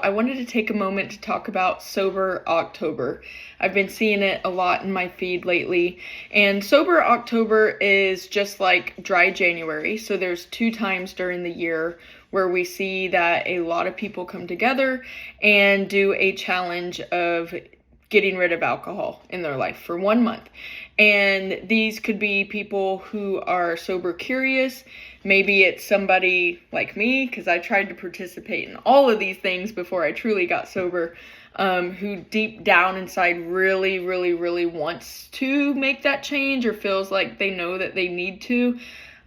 I wanted to take a moment to talk about Sober October. I've been seeing it a lot in my feed lately, and Sober October is just like Dry January. So there's 2 times during the year where we see that a lot of people come together and do a challenge of getting rid of alcohol in their life for 1 month. And these could be people who are sober curious. Maybe it's somebody like me, because I tried to participate in all of these things before I truly got sober, who deep down inside really, really, really wants to make that change or feels like they know that they need to,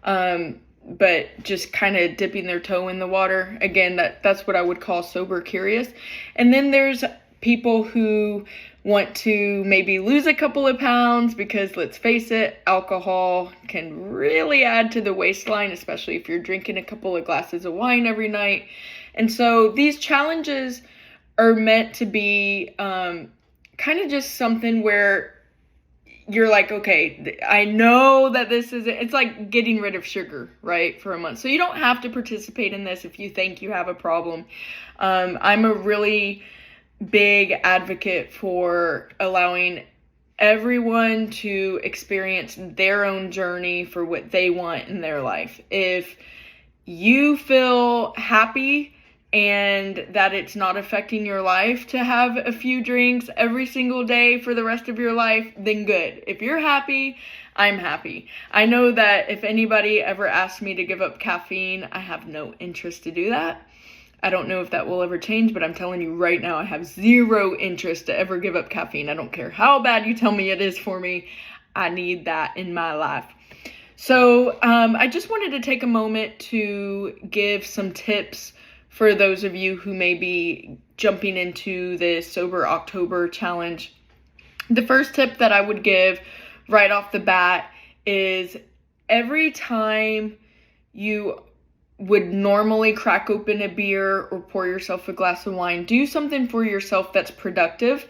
but just kind of dipping their toe in the water. Again, that's what I would call sober curious. And then there's people who want to maybe lose a couple of pounds because, let's face it, alcohol can really add to the waistline, especially if you're drinking a couple of glasses of wine every night. And so these challenges are meant to be kind of just something where you're like, okay, I know that it's like getting rid of sugar, right, for a month. So you don't have to participate in this if you think you have a problem. I'm a really big advocate for allowing everyone to experience their own journey for what they want in their life. If you feel happy and that it's not affecting your life to have a few drinks every single day for the rest of your life, then good. If you're happy, I'm happy. I know that if anybody ever asked me to give up caffeine, I have no interest to do that. I don't know if that will ever change, but I'm telling you right now, I have zero interest to ever give up caffeine. I don't care how bad you tell me it is for me. I need that in my life. So I just wanted to take a moment to give some tips for those of you who may be jumping into the Sober October challenge. The first tip that I would give right off the bat is every time you would normally crack open a beer or pour yourself a glass of wine, do something for yourself that's productive.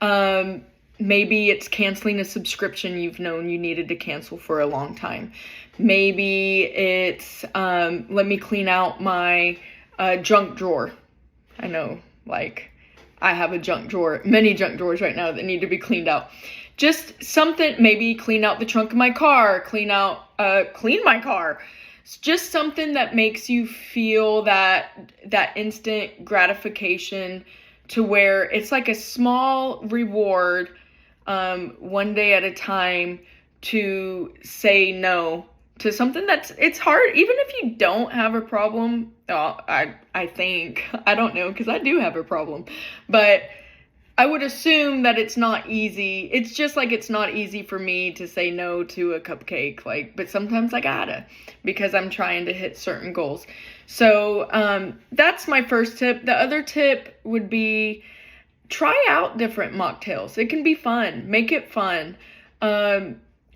Maybe it's canceling a subscription you've known you needed to cancel for a long time. Maybe it's let me clean out my junk drawer. I know, like, I have a junk drawer, many junk drawers right now that need to be cleaned out. Just something, maybe clean out the trunk of my car, clean my car. It's just something that makes you feel that instant gratification, to where it's like a small reward, 1 day at a time, to say no to something it's hard, even if you don't have a problem. I think, I don't know, because I do have a problem, but I would assume that it's not easy. It's just like it's not easy for me to say no to a cupcake, but sometimes I gotta, because I'm trying to hit certain goals. So that's my first tip. The other tip would be try out different mocktails. It can be fun. Make it fun.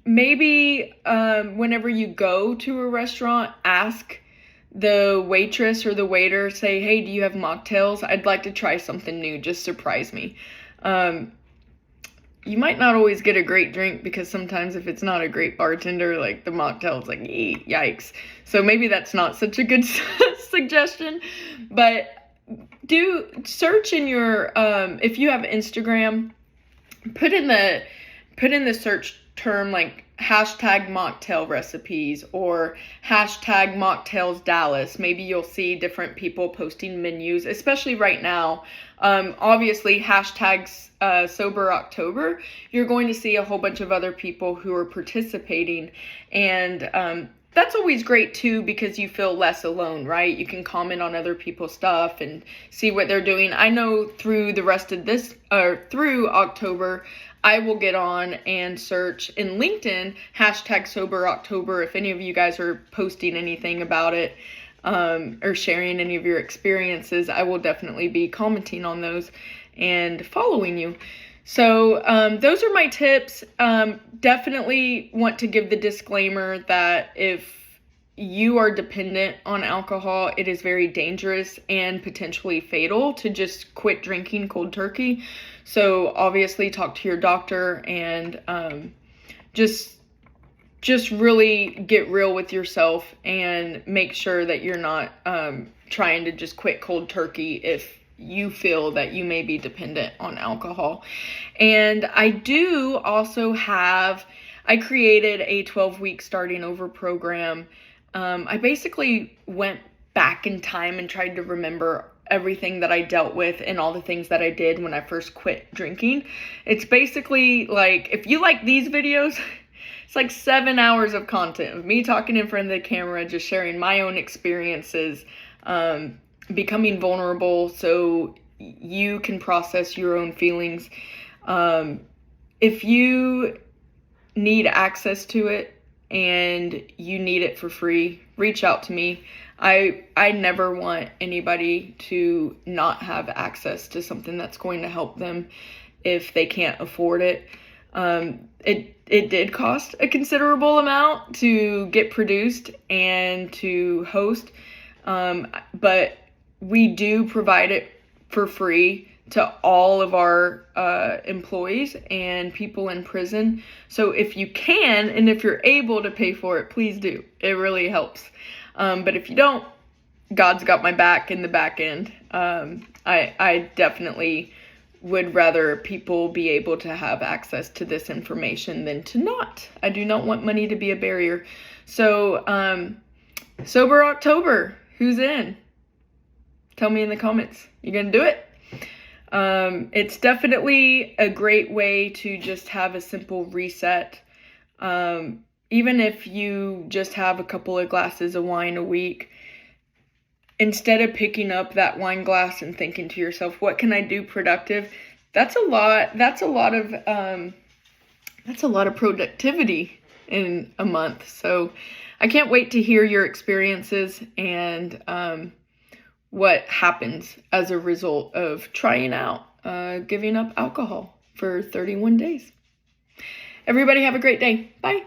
Maybe whenever you go to a restaurant, ask the waitress or the waiter, say, hey, do you have mocktails? I'd like to try something new. Just surprise me. You might not always get a great drink, because sometimes if it's not a great bartender, like, the mocktail's like, yikes. So maybe that's not such a good suggestion. But do search in your, if you have Instagram, put in the search term like hashtag mocktail recipes or hashtag mocktails Dallas. Maybe you'll see different people posting menus, especially right now. Obviously, hashtags Sober October, you're going to see a whole bunch of other people who are participating, and that's always great too, because you feel less alone, right? You can comment on other people's stuff and see what they're doing. I know through the rest of this, or through October, I will get on and search in LinkedIn hashtag Sober October. If any of you guys are posting anything about it, or sharing any of your experiences, I will definitely be commenting on those and following you. So those are my tips. Definitely want to give the disclaimer that if you are dependent on alcohol, it is very dangerous and potentially fatal to just quit drinking cold turkey. So obviously talk to your doctor and just really get real with yourself and make sure that you're not trying to just quit cold turkey if you feel that you may be dependent on alcohol. And I do also I created a 12-week starting over program. I basically went back in time and tried to remember everything that I dealt with and all the things that I did when I first quit drinking. It's basically like, if you like these videos, it's like 7 hours of content of me talking in front of the camera, just sharing my own experiences, becoming vulnerable so you can process your own feelings. If you need access to it and you need it for free, reach out to me. I never want anybody to not have access to something that's going to help them if they can't afford it. It did cost a considerable amount to get produced and to host, but we do provide it for free to all of our employees and people in prison. So if you can, and if you're able to pay for it, please do. It really helps. But if you don't, God's got my back in the back end. I definitely would rather people be able to have access to this information than to not. I do not want money to be a barrier. So, Sober October, who's in? Tell me in the comments. You gonna do it? It's definitely a great way to just have a simple reset. Even if you just have a couple of glasses of wine a week, instead of picking up that wine glass and thinking to yourself, what can I do productive? That's a lot of productivity in a month. So I can't wait to hear your experiences and, what happens as a result of trying out, giving up alcohol for 31 days. Everybody have a great day. Bye.